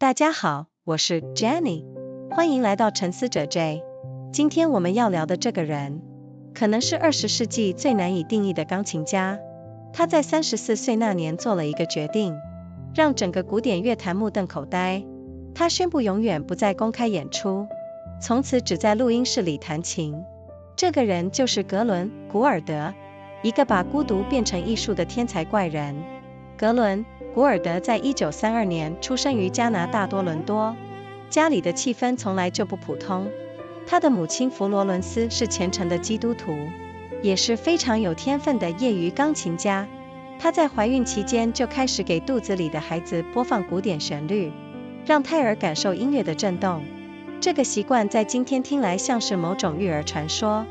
大家好，我是 Jenny， 欢迎来到沉思者 J。 今天我们要聊的这个人，可能是20世纪最难以定义的钢琴家。他在34岁那年做了一个决定，让整个古典乐坛目瞪口呆。他宣布永远不再公开演出，从此只在录音室里弹琴。这个人就是古尔德，一个把孤独变成艺术的天才怪人。古尔德在1932年出生于加拿大多伦多，家里的气氛从来就不普通。他的母亲佛罗伦斯是虔诚的基督徒，也是非常有天分的业余钢琴家。她在怀孕期间就开始给肚子里的孩子播放古典旋律，让胎儿感受音乐的震动。这个习惯在今天听来像是某种育儿传说，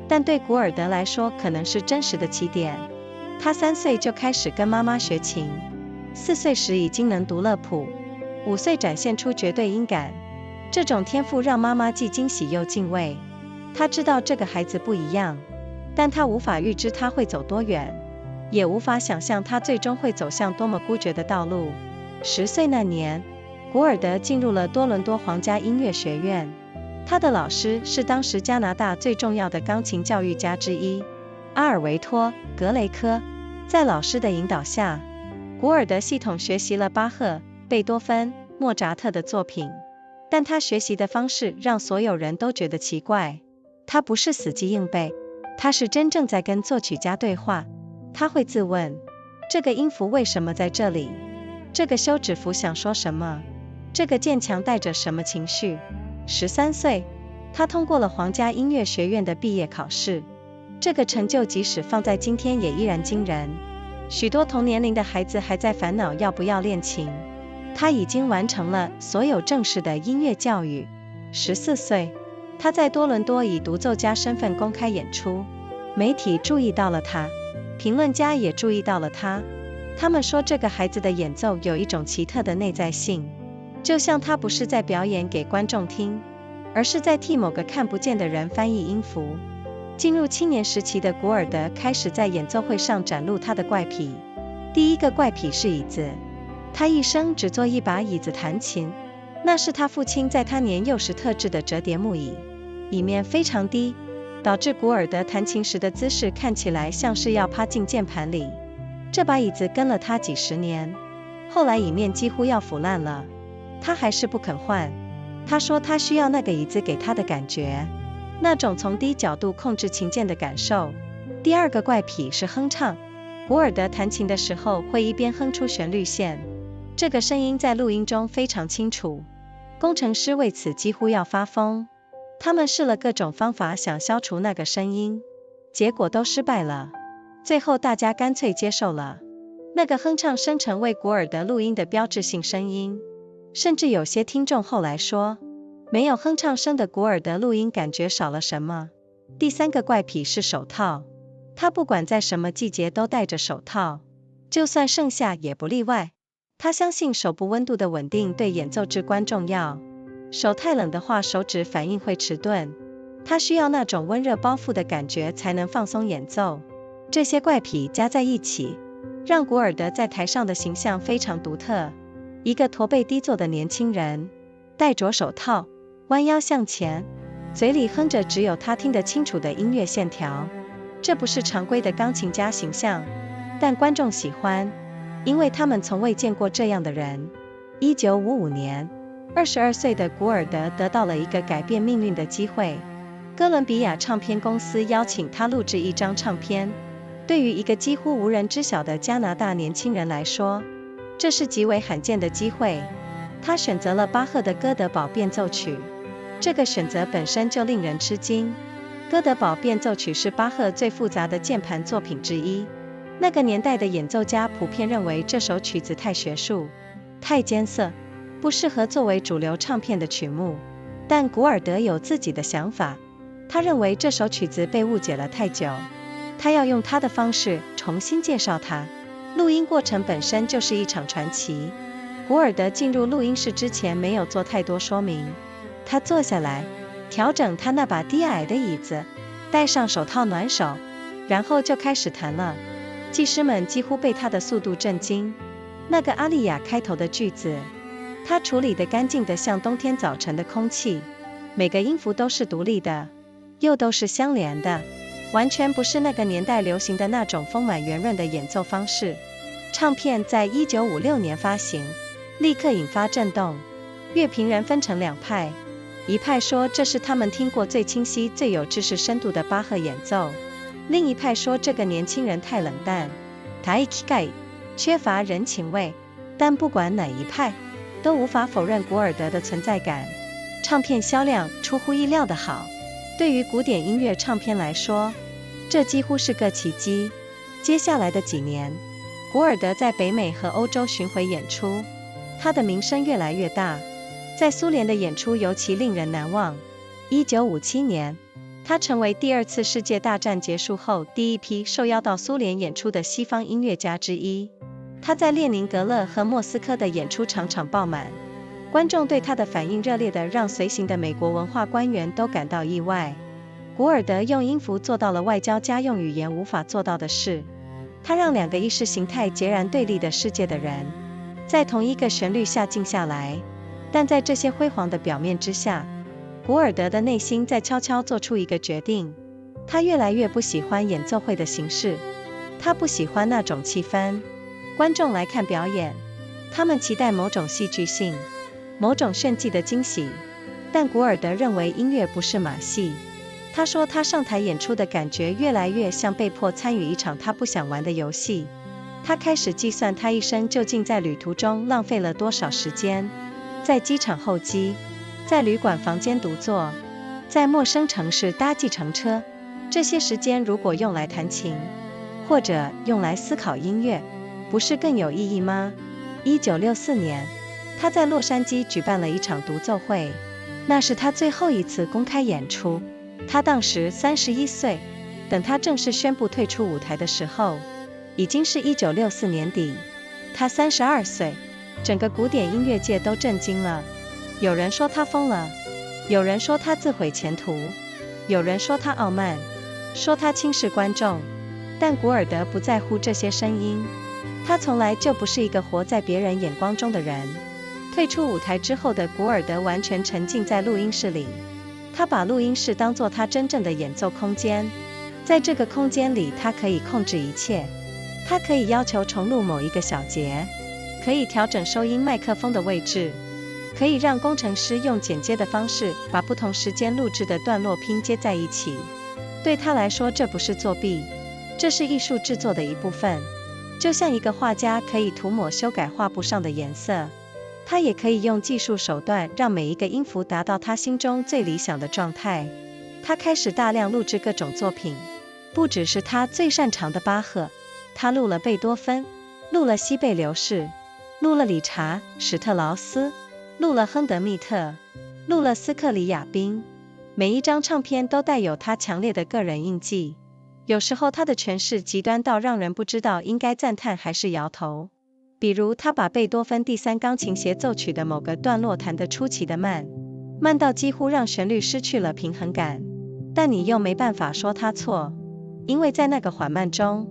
但对古尔德来说可能是真实的起点。他3岁就开始跟妈妈学琴，4岁时已经能读乐谱，5岁展现出绝对音感。这种天赋让妈妈既惊喜又敬畏。她知道这个孩子不一样，但她无法预知他会走多远，也无法想象他最终会走向多么孤绝的道路。10岁那年，古尔德进入了多伦多皇家音乐学院，他的老师是当时加拿大最重要的钢琴教育家之一，阿尔维托·格雷科。在老师的引导下，古尔德系统学习了巴赫、贝多芬、莫扎特的作品，但他学习的方式让所有人都觉得奇怪。他不是死记硬背，他是真正在跟作曲家对话。他会自问，这个音符为什么在这里？这个休止符想说什么？这个渐强带着什么情绪？13岁，他通过了皇家音乐学院的毕业考试。这个成就即使放在今天也依然惊人。许多同年龄的孩子还在烦恼要不要练琴，他已经完成了所有正式的音乐教育。14岁，他在多伦多以独奏家身份公开演出，媒体注意到了他，评论家也注意到了他。他们说这个孩子的演奏有一种奇特的内在性，就像他不是在表演给观众听，而是在替某个看不见的人翻译音符。进入青年时期的古尔德开始在演奏会上展露他的怪癖。第一个怪癖是椅子，他一生只坐一把椅子弹琴，那是他父亲在他年幼时特制的折叠木椅，椅面非常低，导致古尔德弹琴时的姿势看起来像是要趴进键盘里。这把椅子跟了他几十年，后来椅面几乎要腐烂了，他还是不肯换。他说他需要那个椅子给他的感觉，那种从低角度控制琴键的感受。第二个怪癖是哼唱，古尔德弹琴的时候会一边哼出旋律线，这个声音在录音中非常清楚，工程师为此几乎要发疯。他们试了各种方法想消除那个声音，结果都失败了。最后大家干脆接受了那个哼唱声成为古尔德录音的标志性声音，甚至有些听众后来说，没有哼唱声的古尔德录音感觉少了什么。第三个怪癖是手套，他不管在什么季节都戴着手套，就算盛夏也不例外。他相信手部温度的稳定对演奏至关重要，手太冷的话手指反应会迟钝，他需要那种温热包覆的感觉才能放松演奏。这些怪癖加在一起，让古尔德在台上的形象非常独特，一个驼背低坐的年轻人，戴着手套，弯腰向前，嘴里哼着只有他听得清楚的音乐线条。这不是常规的钢琴家形象，但观众喜欢，因为他们从未见过这样的人。1955年，22岁的古尔德得到了一个改变命运的机会，哥伦比亚唱片公司邀请他录制一张唱片。对于一个几乎无人知晓的加拿大年轻人来说，这是极为罕见的机会。他选择了巴赫的哥德堡变奏曲，这个选择本身就令人吃惊。哥德堡变奏曲是巴赫最复杂的键盘作品之一，那个年代的演奏家普遍认为这首曲子太学术、太艰涩，不适合作为主流唱片的曲目。但古尔德有自己的想法，他认为这首曲子被误解了太久，他要用他的方式重新介绍它。录音过程本身就是一场传奇。古尔德进入录音室之前没有做太多说明，他坐下来，调整他那把低矮的椅子，戴上手套暖手，然后就开始弹了。技师们几乎被他的速度震惊。那个阿丽亚开头的句子，他处理得干净得像冬天早晨的空气，每个音符都是独立的，又都是相连的，完全不是那个年代流行的那种丰满圆润的演奏方式。唱片在1956年发行，立刻引发震动，乐评人分成两派，一派说这是他们听过最清晰最有知识深度的巴赫演奏，另一派说这个年轻人太冷淡，缺乏人情味。但不管哪一派，都无法否认古尔德的存在感。唱片销量出乎意料的好，对于古典音乐唱片来说，这几乎是个奇迹。接下来的几年，古尔德在北美和欧洲巡回演出，他的名声越来越大，在苏联的演出尤其令人难忘。1957年，他成为第二次世界大战结束后第一批受邀到苏联演出的西方音乐家之一。他在列宁格勒和莫斯科的演出场场爆满，观众对他的反应热烈的让随行的美国文化官员都感到意外。古尔德用音符做到了外交家用语言无法做到的事，他让两个意识形态截然对立的世界的人在同一个旋律下静下来。但在这些辉煌的表面之下，古尔德的内心在悄悄做出一个决定，他越来越不喜欢演奏会的形式，他不喜欢那种气氛。观众来看表演，他们期待某种戏剧性，某种炫技的惊喜，但古尔德认为音乐不是马戏。他说他上台演出的感觉越来越像被迫参与一场他不想玩的游戏。他开始计算他一生究竟在旅途中浪费了多少时间，在机场候机，在旅馆房间独坐，在陌生城市搭计程车。这些时间如果用来弹琴，或者用来思考音乐，不是更有意义吗？1964年，他在洛杉矶举办了一场独奏会，那是他最后一次公开演出。他当时31岁，等他正式宣布退出舞台的时候，已经是1964年底。他32岁，整个古典音乐界都震惊了。有人说他疯了，有人说他自毁前途，有人说他傲慢，说他轻视观众。但古尔德不在乎这些声音，他从来就不是一个活在别人眼光中的人。退出舞台之后的古尔德完全沉浸在录音室里，他把录音室当作他真正的演奏空间。在这个空间里，他可以控制一切，他可以要求重录某一个小节，可以调整收音麦克风的位置，可以让工程师用剪接的方式把不同时间录制的段落拼接在一起。对他来说，这不是作弊，这是艺术制作的一部分。就像一个画家可以涂抹修改画布上的颜色，他也可以用技术手段让每一个音符达到他心中最理想的状态。他开始大量录制各种作品，不只是他最擅长的巴赫，他录了贝多芬，录了西贝流士，录了理查·史特劳斯，录了亨德密特，录了斯克里亚宾。每一张唱片都带有他强烈的个人印记。有时候他的诠释极端到让人不知道应该赞叹还是摇头。比如他把贝多芬第三钢琴协奏曲的某个段落弹得出奇的慢，慢到几乎让旋律失去了平衡感。但你又没办法说他错，因为在那个缓慢中，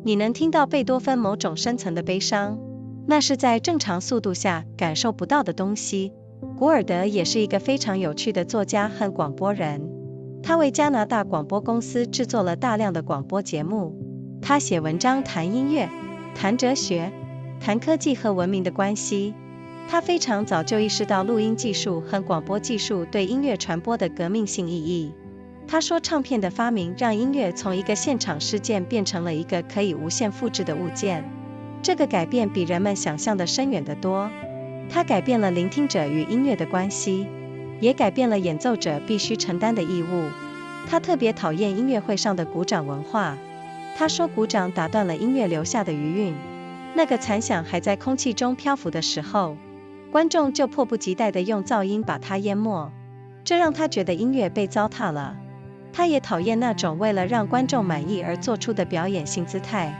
你能听到贝多芬某种深层的悲伤，那是在正常速度下感受不到的东西。古尔德也是一个非常有趣的作家和广播人，他为加拿大广播公司制作了大量的广播节目。他写文章谈音乐，谈哲学，谈科技和文明的关系。他非常早就意识到录音技术和广播技术对音乐传播的革命性意义。他说唱片的发明让音乐从一个现场事件变成了一个可以无限复制的物件。这个改变比人们想象的深远得多。它改变了聆听者与音乐的关系，也改变了演奏者必须承担的义务。他特别讨厌音乐会上的鼓掌文化。他说鼓掌打断了音乐留下的余韵，那个残响还在空气中漂浮的时候，观众就迫不及待地用噪音把它淹没，这让他觉得音乐被糟蹋了。他也讨厌那种为了让观众满意而做出的表演性姿态。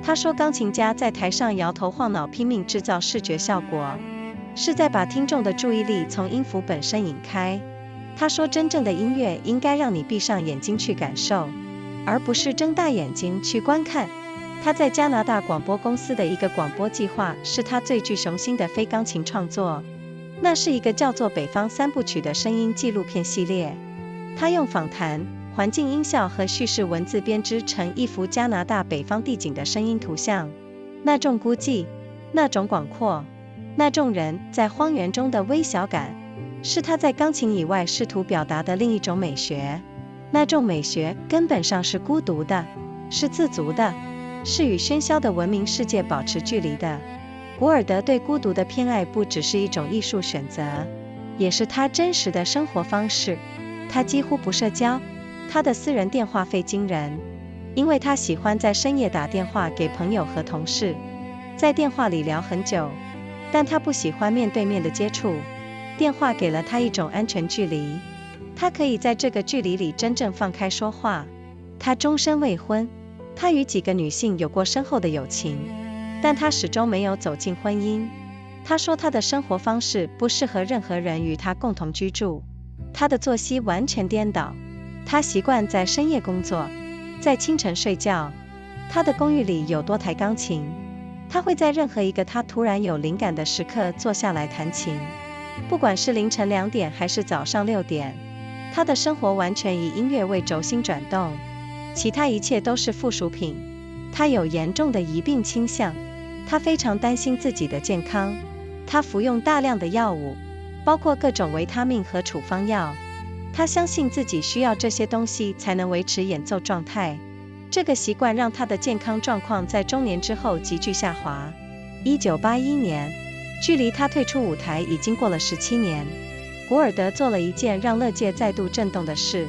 他说钢琴家在台上摇头晃脑拼命制造视觉效果，是在把听众的注意力从音符本身引开。他说真正的音乐应该让你闭上眼睛去感受，而不是睁大眼睛去观看。他在加拿大广播公司的一个广播计划是他最具雄心的非钢琴创作。那是一个叫做《北方三部曲》的声音纪录片系列。他用访谈、环境音效和叙事文字编织成一幅加拿大北方地景的声音图像。那种孤寂，那种广阔，那种人在荒原中的微小感，是他在钢琴以外试图表达的另一种美学。那种美学根本上是孤独的，是自足的，是与喧嚣的文明世界保持距离的。古尔德对孤独的偏爱不只是一种艺术选择，也是他真实的生活方式。他几乎不社交，他的私人电话费惊人，因为他喜欢在深夜打电话给朋友和同事，在电话里聊很久，但他不喜欢面对面的接触。电话给了他一种安全距离，他可以在这个距离里真正放开说话。他终身未婚，他与几个女性有过深厚的友情，但他始终没有走进婚姻。他说他的生活方式不适合任何人与他共同居住，他的作息完全颠倒，他习惯在深夜工作，在清晨睡觉。他的公寓里有多台钢琴，他会在任何一个他突然有灵感的时刻坐下来弹琴，不管是凌晨2点还是早上6点。他的生活完全以音乐为轴心转动，其他一切都是附属品。他有严重的疑病倾向，他非常担心自己的健康，他服用大量的药物，包括各种维他命和处方药。他相信自己需要这些东西才能维持演奏状态。这个习惯让他的健康状况在中年之后急剧下滑。1981年，距离他退出舞台已经过了17年，古尔德做了一件让乐界再度震动的事。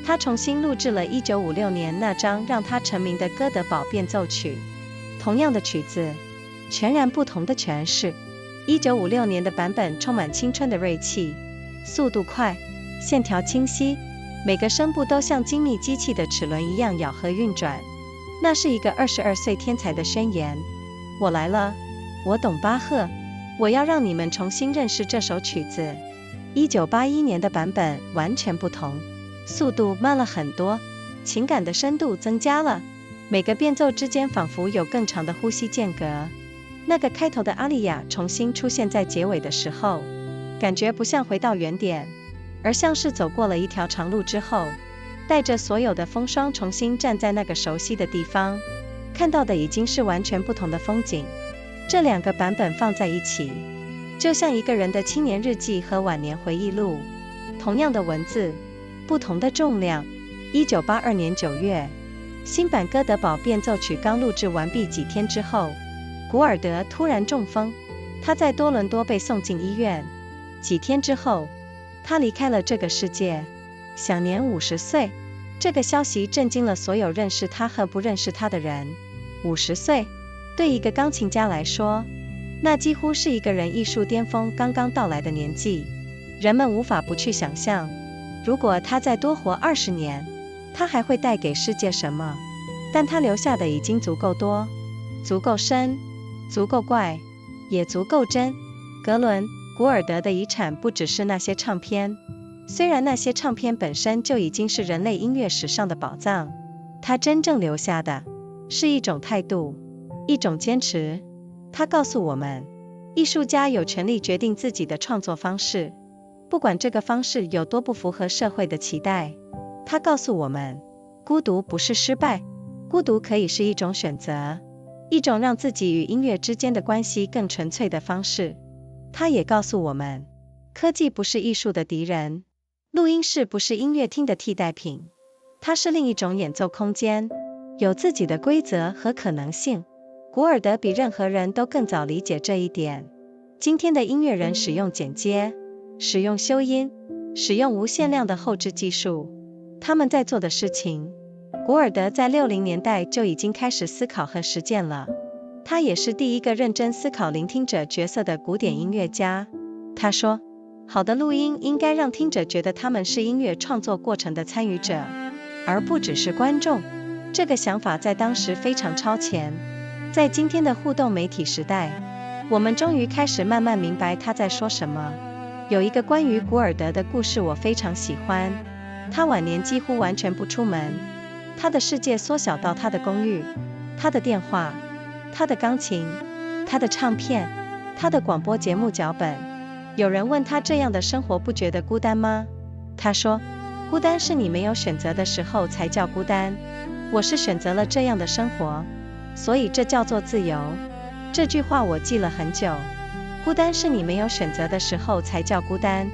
他重新录制了1956年那张让他成名的哥德堡变奏曲。同样的曲子，全然不同的诠释。1956年的版本充满青春的锐气，速度快，线条清晰，每个声部都像精密机器的齿轮一样咬合运转。那是一个22岁天才的宣言。我来了，我懂巴赫，我要让你们重新认识这首曲子。1981年的版本完全不同，速度慢了很多，情感的深度增加了，每个变奏之间仿佛有更长的呼吸间隔。那个开头的阿丽亚重新出现在结尾的时候，感觉不像回到原点，而像是走过了一条长路之后，带着所有的风霜重新站在那个熟悉的地方，看到的已经是完全不同的风景。这2个版本放在一起，就像一个人的青年日记和晚年回忆录，同样的文字，不同的重量。1982年9月，新版哥德堡变奏曲刚录制完毕几天之后，古尔德突然中风，他在多伦多被送进医院。几天之后，他离开了这个世界，享年50岁。这个消息震惊了所有认识他和不认识他的人。50岁，对一个钢琴家来说，那几乎是一个人艺术巅峰刚刚到来的年纪。人们无法不去想象，如果他再多活20年，他还会带给世界什么？但他留下的已经足够多，足够深，足够怪，也足够真。格伦·古尔德的遗产不只是那些唱片，虽然那些唱片本身就已经是人类音乐史上的宝藏，他真正留下的是一种态度，一种坚持。他告诉我们，艺术家有权利决定自己的创作方式，不管这个方式有多不符合社会的期待。他告诉我们，孤独不是失败，孤独可以是一种选择，一种让自己与音乐之间的关系更纯粹的方式。他也告诉我们，科技不是艺术的敌人，录音室不是音乐厅的替代品，它是另一种演奏空间，有自己的规则和可能性。古尔德比任何人都更早理解这一点。今天的音乐人使用剪接，使用修音，使用无限量的后置技术，他们在做的事情，古尔德在60年代就已经开始思考和实践了。他也是第一个认真思考聆听者角色的古典音乐家。他说，好的录音应该让听者觉得他们是音乐创作过程的参与者，而不只是观众。这个想法在当时非常超前。在今天的互动媒体时代，我们终于开始慢慢明白他在说什么。有一个关于古尔德的故事我非常喜欢。他晚年几乎完全不出门，他的世界缩小到他的公寓，他的电话，他的钢琴，他的唱片，他的广播节目脚本。有人问他这样的生活不觉得孤单吗？他说，孤单是你没有选择的时候才叫孤单。我是选择了这样的生活，所以这叫做自由。这句话我记了很久。孤单是你没有选择的时候才叫孤单。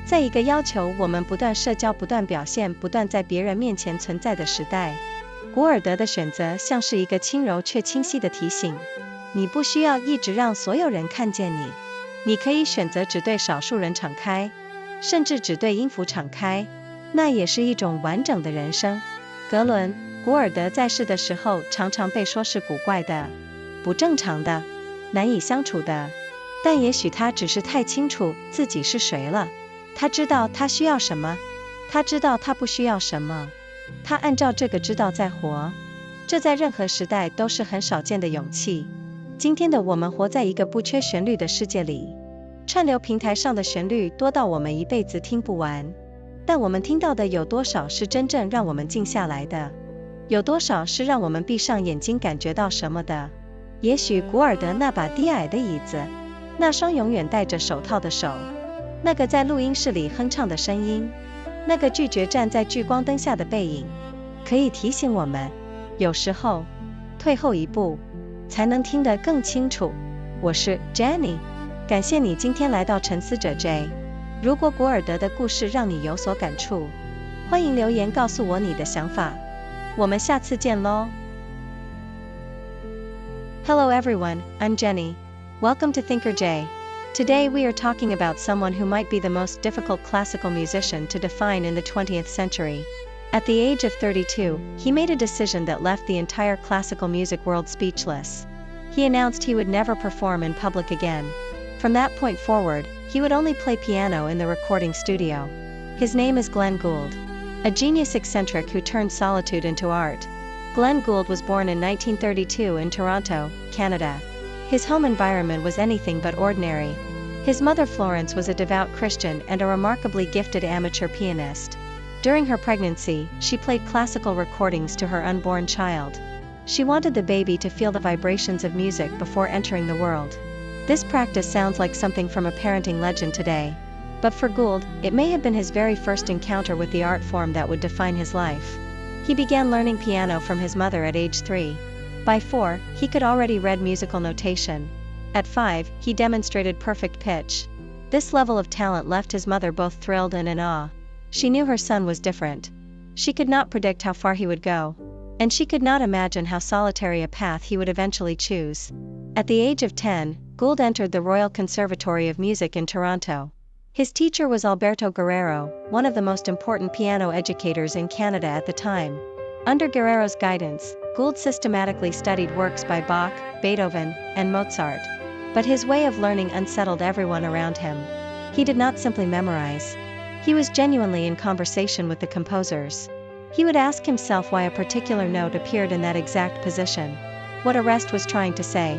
在一个要求我们不断社交、不断表现、不断在别人面前存在的时代，古尔德的选择像是一个轻柔却清晰的提醒。你不需要一直让所有人看见你，你可以选择只对少数人敞开，甚至只对音符敞开，那也是一种完整的人生。古尔德在世的时候常常被说是古怪的、不正常的、难以相处的，但也许他只是太清楚自己是谁了。他知道他需要什么，他知道他不需要什么，他按照这个知道在活。这在任何时代都是很少见的勇气。今天的我们活在一个不缺旋律的世界里，串流平台上的旋律多到我们一辈子听不完，但我们听到的有多少是真正让我们静下来的？有多少是让我们闭上眼睛感觉到什么的？也许古尔德那把低矮的椅子，那双永远戴着手套的手，那个在录音室里哼唱的声音，那个拒绝站在聚光灯下的背影，可以提醒我们，有时候退后一步才能听得更清楚。我是 Jenny， 感谢你今天来到沉思者 J。 如果古尔德的故事让你有所感触，欢迎留言告诉我你的想法。我们下次见咯。 Hello everyone, I'm Jenny. Welcome to Thinker J. Today we are talking about someone who might be the most difficult classical musician to define in the 20th century. At the age of 32, he made a decision that left the entire classical music world speechless. He announced he would never perform in public again. From that point forward, he would only play piano in the recording studio. His name is Glenn Gould, a genius eccentric who turned solitude into art. Glenn Gould was born in 1932 in Toronto, Canada. His home environment was anything but ordinary. His mother Florence was a devout Christian and a remarkably gifted amateur pianist. During her pregnancy, she played classical recordings to her unborn child. She wanted the baby to feel the vibrations of music before entering the world. This practice sounds like something from a parenting legend today. But for Gould, it may have been his very first encounter with the art form that would define his life. He began learning piano from his mother at age 3. By 4, he could already read musical notation. At 5, he demonstrated perfect pitch. This level of talent left his mother both thrilled and in awe. She knew her son was different. She could not predict how far he would go, and she could not imagine how solitary a path he would eventually choose. At the age of 10, Gould entered the Royal Conservatory of Music in Toronto. His teacher was Alberto Guerrero, one of the most important piano educators in Canada at the time. Under Guerrero's guidance, Gould systematically studied works by Bach, Beethoven, and Mozart. But his way of learning unsettled everyone around him. He did not simply memorize. He was genuinely in conversation with the composers. He would ask himself why a particular note appeared in that exact position, what a rest was trying to say,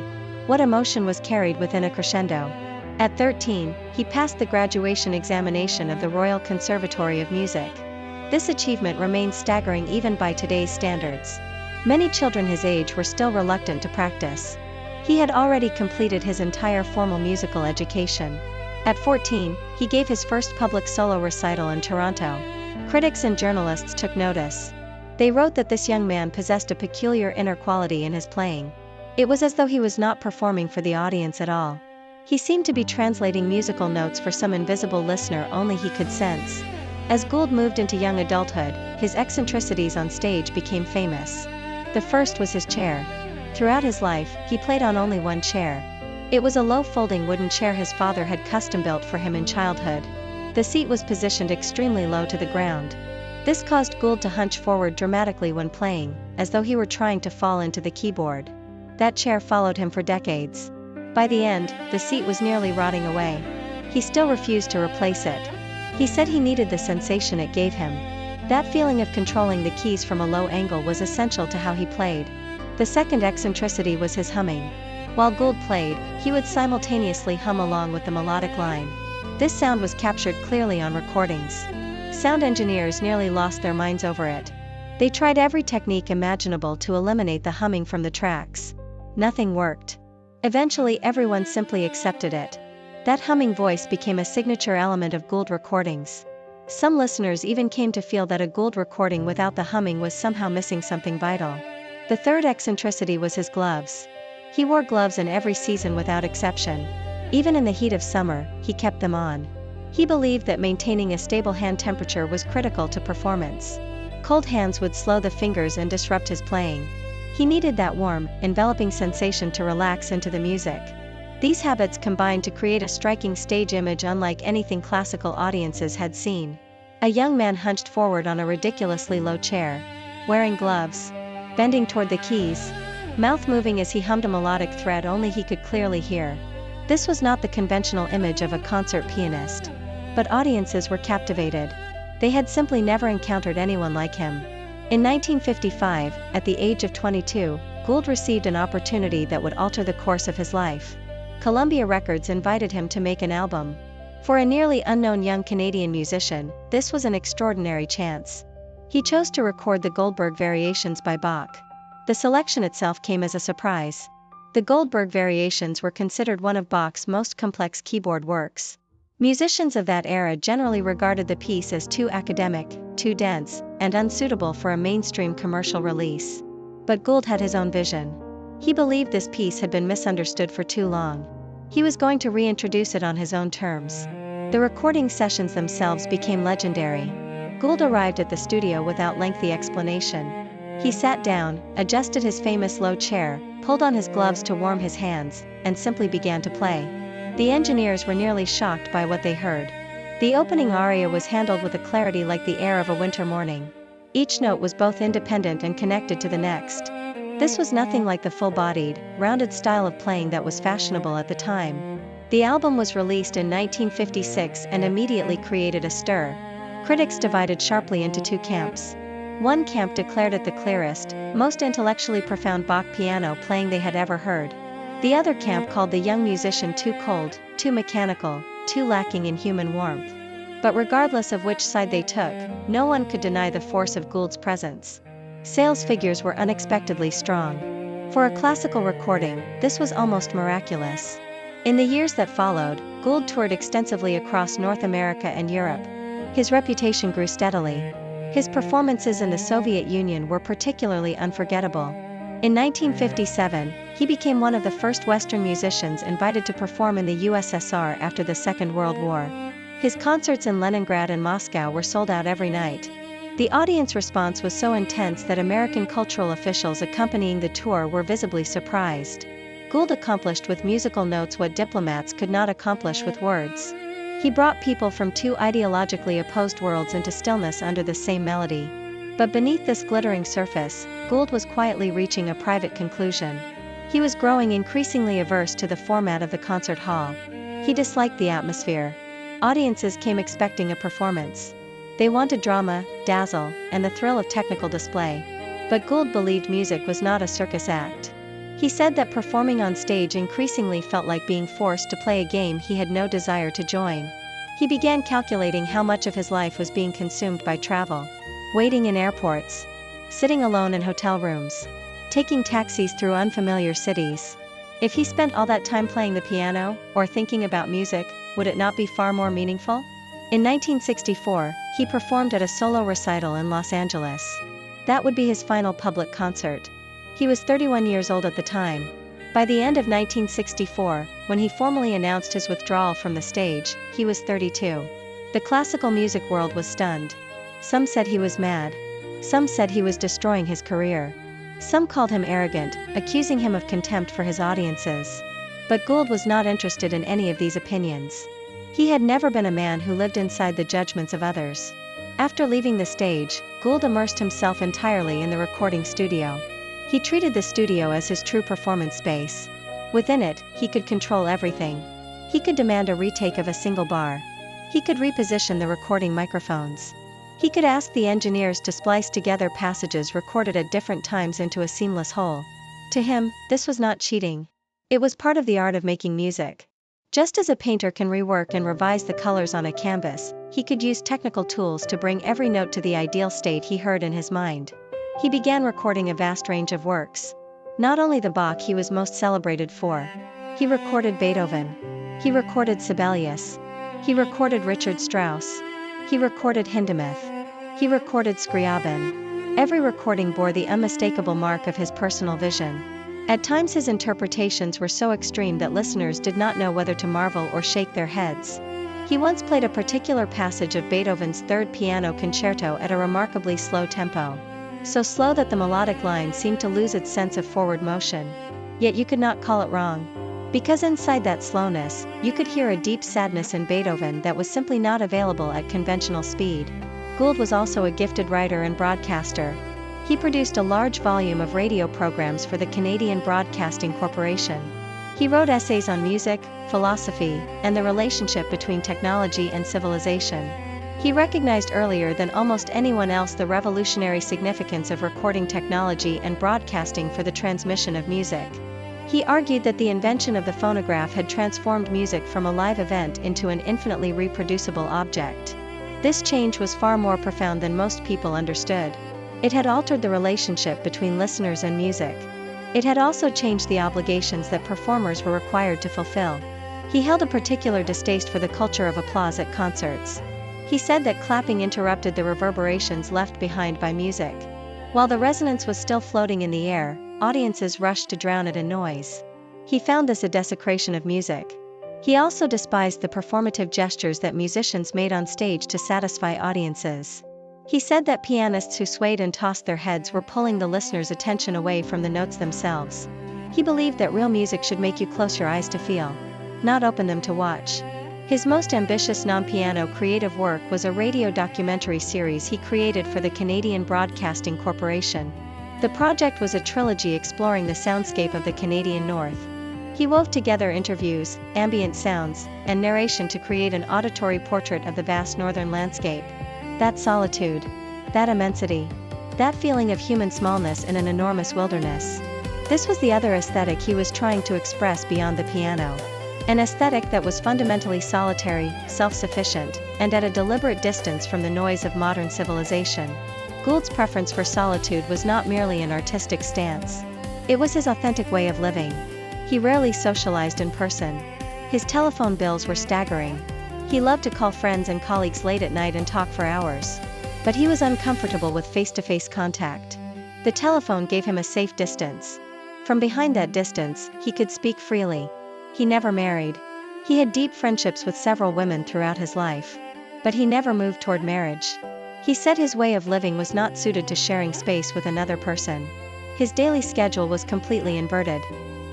what emotion was carried within a crescendo. At 13, he passed the graduation examination of the Royal Conservatory of Music. This achievement remains staggering even by today's standards. Many children his age were still reluctant to practice. He had already completed his entire formal musical education. At 14, he gave his first public solo recital in Toronto. Critics and journalists took notice. They wrote that this young man possessed a peculiar inner quality in his playing. It was as though he was not performing for the audience at all. He seemed to be translating musical notes for some invisible listener only he could sense. As Gould moved into young adulthood, his eccentricities on stage became famous. The first was his chair. Throughout his life, he played on only one chair. It was a low folding wooden chair his father had custom built for him in childhood. The seat was positioned extremely low to the ground. This caused Gould to hunch forward dramatically when playing, as though he were trying to fall into the keyboard. That chair followed him for decades. By the end, the seat was nearly rotting away. He still refused to replace it. He said he needed the sensation it gave him. That feeling of controlling the keys from a low angle was essential to how he played. The second eccentricity was his humming. While Gould played, he would simultaneously hum along with the melodic line. This sound was captured clearly on recordings. Sound engineers nearly lost their minds over it. They tried every technique imaginable to eliminate the humming from the tracks. Nothing worked. Eventually everyone simply accepted it. That humming voice became a signature element of Gould recordings. Some listeners even came to feel that a Gould recording without the humming was somehow missing something vital. The third eccentricity was his gloves. He wore gloves in every season without exception. Even in the heat of summer, he kept them on. He believed that maintaining a stable hand temperature was critical to performance. Cold hands would slow the fingers and disrupt his playing. He needed that warm, enveloping sensation to relax into the music. These habits combined to create a striking stage image unlike anything classical audiences had seen. A young man hunched forward on a ridiculously low chair, wearing gloves, bending toward the keys, mouth moving as he hummed a melodic thread only he could clearly hear. This was not the conventional image of a concert pianist. But audiences were captivated. They had simply never encountered anyone like him. In 1955, at the age of 22, Gould received an opportunity that would alter the course of his life. Columbia Records invited him to make an album. For a nearly unknown young Canadian musician, this was an extraordinary chance. He chose to record the Goldberg Variations by Bach. The selection itself came as a surprise. The Goldberg Variations were considered one of Bach's most complex keyboard works. Musicians of that era generally regarded the piece as too academic, too dense, and unsuitable for a mainstream commercial release. But Gould had his own vision. He believed this piece had been misunderstood for too long. He was going to reintroduce it on his own terms. The recording sessions themselves became legendary. Gould arrived at the studio without lengthy explanation. He sat down, adjusted his famous low chair, pulled on his gloves to warm his hands, and simply began to play. The engineers were nearly shocked by what they heard. The opening aria was handled with a clarity like the air of a winter morning. Each note was both independent and connected to the next. This was nothing like the full-bodied, rounded style of playing that was fashionable at the time. The album was released in 1956 and immediately created a stir. Critics divided sharply into two camps. One camp declared it the clearest, most intellectually profound Bach piano playing they had ever heard. The other camp called the young musician too cold, too mechanical, too lacking in human warmth. But regardless of which side they took, no one could deny the force of Gould's presence. Sales figures were unexpectedly strong. For a classical recording, this was almost miraculous. In the years that followed, Gould toured extensively across North America and Europe. His reputation grew steadily. His performances in the Soviet Union were particularly unforgettable. In 1957, he became one of the first Western musicians invited to perform in the USSR after the Second World War. His concerts in Leningrad and Moscow were sold out every night. The audience response was so intense that American cultural officials accompanying the tour were visibly surprised. Gould accomplished with musical notes what diplomats could not accomplish with words. He brought people from two ideologically opposed worlds into stillness under the same melody. But beneath this glittering surface, Gould was quietly reaching a private conclusion. He was growing increasingly averse to the format of the concert hall. He disliked the atmosphere. Audiences came expecting a performance. They wanted drama, dazzle, and the thrill of technical display. But Gould believed music was not a circus act. He said that performing on stage increasingly felt like being forced to play a game he had no desire to join. He began calculating how much of his life was being consumed by travel. Waiting in airports. Sitting alone in hotel rooms. Taking taxis through unfamiliar cities. If he spent all that time playing the piano, or thinking about music, would it not be far more meaningful? In 1964, he performed at a solo recital in Los Angeles. That would be his final public concert. He was 31 years old at the time. By the end of 1964, when he formally announced his withdrawal from the stage, he was 32. The classical music world was stunned. Some said he was mad. Some said he was destroying his career. Some called him arrogant, accusing him of contempt for his audiences. But Gould was not interested in any of these opinions. He had never been a man who lived inside the judgments of others. After leaving the stage, Gould immersed himself entirely in the recording studio. He treated the studio as his true performance space. Within it, he could control everything. He could demand a retake of a single bar. He could reposition the recording microphones. He could ask the engineers to splice together passages recorded at different times into a seamless whole. To him, this was not cheating. It was part of the art of making music. Just as a painter can rework and revise the colors on a canvas, he could use technical tools to bring every note to the ideal state he heard in his mind. He began recording a vast range of works. Not only the Bach he was most celebrated for. He recorded Beethoven. He recorded Sibelius. He recorded Richard Strauss. He recorded Hindemith. He recorded Scriabin. Every recording bore the unmistakable mark of his personal vision. At times his interpretations were so extreme that listeners did not know whether to marvel or shake their heads. He once played a particular passage of Beethoven's Third Piano Concerto at a remarkably slow tempo. So slow that the melodic line seemed to lose its sense of forward motion. Yet you could not call it wrong. Because inside that slowness, you could hear a deep sadness in Beethoven that was simply not available at conventional speed. Gould was also a gifted writer and broadcaster. He produced a large volume of radio programs for the Canadian Broadcasting Corporation. He wrote essays on music, philosophy, and the relationship between technology and civilization. He recognized earlier than almost anyone else the revolutionary significance of recording technology and broadcasting for the transmission of music. He argued that the invention of the phonograph had transformed music from a live event into an infinitely reproducible object. This change was far more profound than most people understood. It had altered the relationship between listeners and music. It had also changed the obligations that performers were required to fulfill. He held a particular distaste for the culture of applause at concerts. He said that clapping interrupted the reverberations left behind by music. While the resonance was still floating in the air, audiences rushed to drown it in noise. He found this a desecration of music. He also despised the performative gestures that musicians made on stage to satisfy audiences. He said that pianists who swayed and tossed their heads were pulling the listener's attention away from the notes themselves. He believed that real music should make you close your eyes to feel, not open them to watch. His most ambitious non-piano creative work was a radio documentary series he created for the Canadian Broadcasting Corporation. The project was a trilogy exploring the soundscape of the Canadian North. He wove together interviews, ambient sounds, and narration to create an auditory portrait of the vast northern landscape. That solitude, that immensity, that feeling of human smallness in an enormous wilderness. This was the other aesthetic he was trying to express beyond the piano. An aesthetic that was fundamentally solitary, self-sufficient, and at a deliberate distance from the noise of modern civilization. Gould's preference for solitude was not merely an artistic stance. It was his authentic way of living. He rarely socialized in person. His telephone bills were staggering. He loved to call friends and colleagues late at night and talk for hours. But he was uncomfortable with face-to-face contact. The telephone gave him a safe distance. From behind that distance, he could speak freely. He never married. He had deep friendships with several women throughout his life. But he never moved toward marriage. He said his way of living was not suited to sharing space with another person. His daily schedule was completely inverted.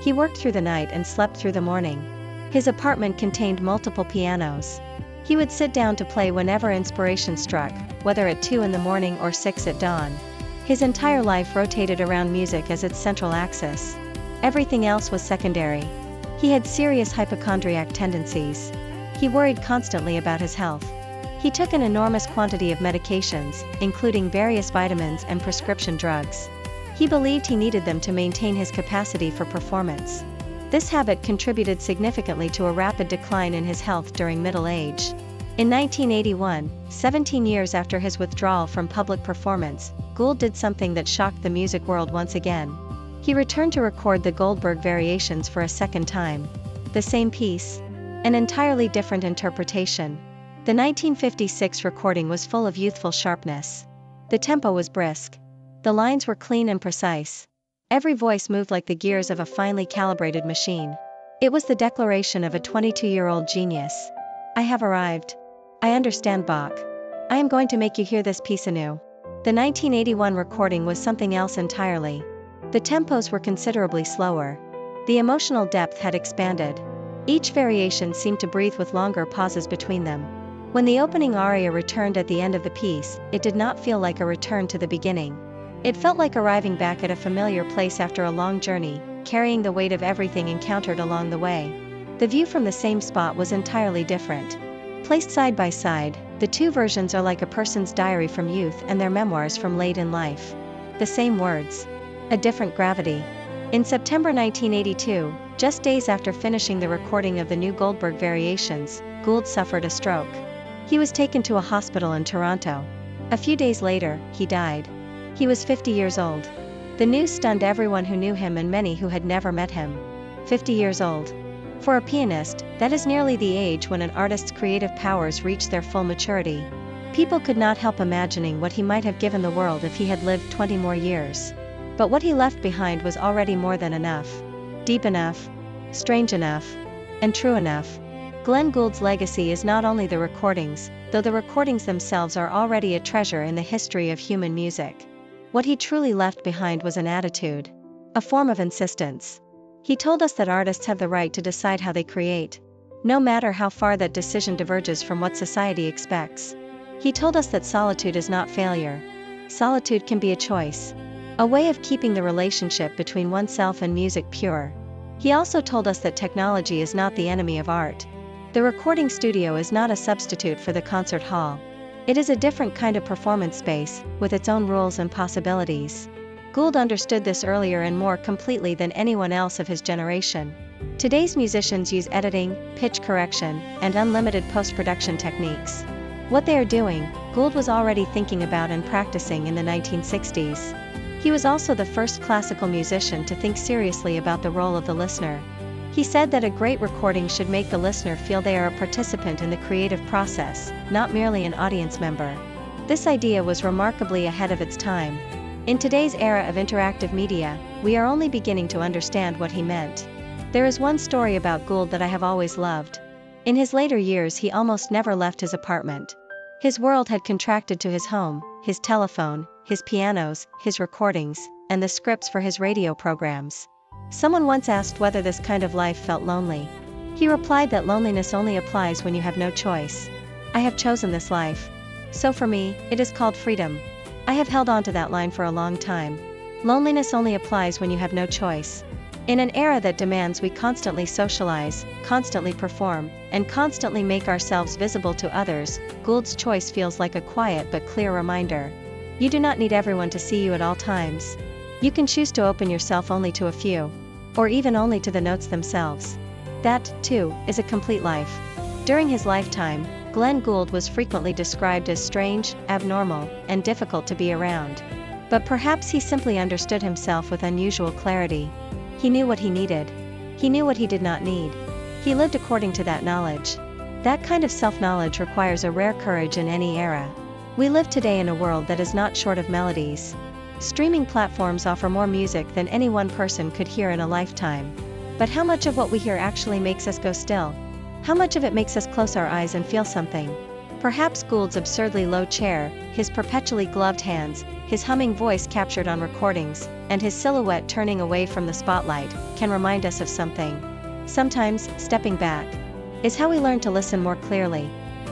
He worked through the night and slept through the morning. His apartment contained multiple pianos. He would sit down to play whenever inspiration struck, whether at 2 in the morning or 6 at dawn. His entire life rotated around music as its central axis. Everything else was secondary. He had serious hypochondriac tendencies. He worried constantly about his health. He took an enormous quantity of medications, including various vitamins and prescription drugs. He believed he needed them to maintain his capacity for performance. This habit contributed significantly to a rapid decline in his health during middle age. In 1981, 17 years after his withdrawal from public performance, Gould did something that shocked the music world once again. He returned to record the Goldberg Variations for a second time. The same piece, an entirely different interpretation. The 1956 recording was full of youthful sharpness. The tempo was brisk. The lines were clean and precise. Every voice moved like the gears of a finely calibrated machine. It was the declaration of a 22-year-old genius. I have arrived. I understand Bach. I am going to make you hear this piece anew. The 1981 recording was something else entirely. The tempos were considerably slower. The emotional depth had expanded. Each variation seemed to breathe with longer pauses between them. When the opening aria returned at the end of the piece, it did not feel like a return to the beginning. It felt like arriving back at a familiar place after a long journey, carrying the weight of everything encountered along the way. The view from the same spot was entirely different. Placed side by side, the two versions are like a person's diary from youth and their memoirs from late in life. The same words. A different gravity. In September 1982, just days after finishing the recording of the new Goldberg Variations, Gould suffered a stroke. He was taken to a hospital in Toronto. A few days later, he died. He was 50 years old. The news stunned everyone who knew him and many who had never met him. 50 years old. For a pianist, that is nearly the age when an artist's creative powers reach their full maturity. People could not help imagining what he might have given the world if he had lived 20 more years. But what he left behind was already more than enough. Deep enough, strange enough, and true enough. Glenn Gould's legacy is not only the recordings, though the recordings themselves are already a treasure in the history of human music. What he truly left behind was an attitude. A form of insistence. He told us that artists have the right to decide how they create, no matter how far that decision diverges from what society expects. He told us that solitude is not failure. Solitude can be a choice. A way of keeping the relationship between oneself and music pure. He also told us that technology is not the enemy of art. The recording studio is not a substitute for the concert hall. It is a different kind of performance space, with its own rules and possibilities. Gould understood this earlier and more completely than anyone else of his generation. Today's musicians use editing, pitch correction, and unlimited post-production techniques. What they are doing, Gould was already thinking about and practicing in the 1960s. He was also the first classical musician to think seriously about the role of the listener. He said that a great recording should make the listener feel they are a participant in the creative process, not merely an audience member. This idea was remarkably ahead of its time. In today's era of interactive media, we are only beginning to understand what he meant. There is one story about Gould that I have always loved. In his later years he almost never left his apartment. His world had contracted to his home, his telephone, his pianos, his recordings, and the scripts for his radio programs. Someone once asked whether this kind of life felt lonely. He replied that loneliness only applies when you have no choice. I have chosen this life. So for me, it is called freedom. I have held on to that line for a long time. Loneliness only applies when you have no choice. In an era that demands we constantly socialize, constantly perform, and constantly make ourselves visible to others, Gould's choice feels like a quiet but clear reminder. You do not need everyone to see you at all times. You can choose to open yourself only to a few, or even only to the notes themselves. That, too, is a complete life. During his lifetime, Glenn Gould was frequently described as strange, abnormal, and difficult to be around. But perhaps he simply understood himself with unusual clarity. He knew what he needed. He knew what he did not need. He lived according to that knowledge. That kind of self-knowledge requires a rare courage in any era. We live today in a world that is not short of melodies. Streaming platforms offer more music than any one person could hear in a lifetime. But how much of what we hear actually makes us go still? How much of it makes us close our eyes and feel something? Perhaps Gould's absurdly low chair, his perpetually gloved hands, his humming voice captured on recordings, and his silhouette turning away from the spotlight, can remind us of something. Sometimes, stepping back is how we learn to listen more clearly.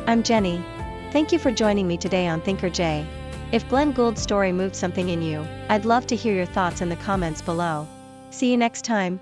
I'm Jenny. Thank you for joining me today on Thinker J. If Glenn Gould's story moved something in you, I'd love to hear your thoughts in the comments below. See you next time.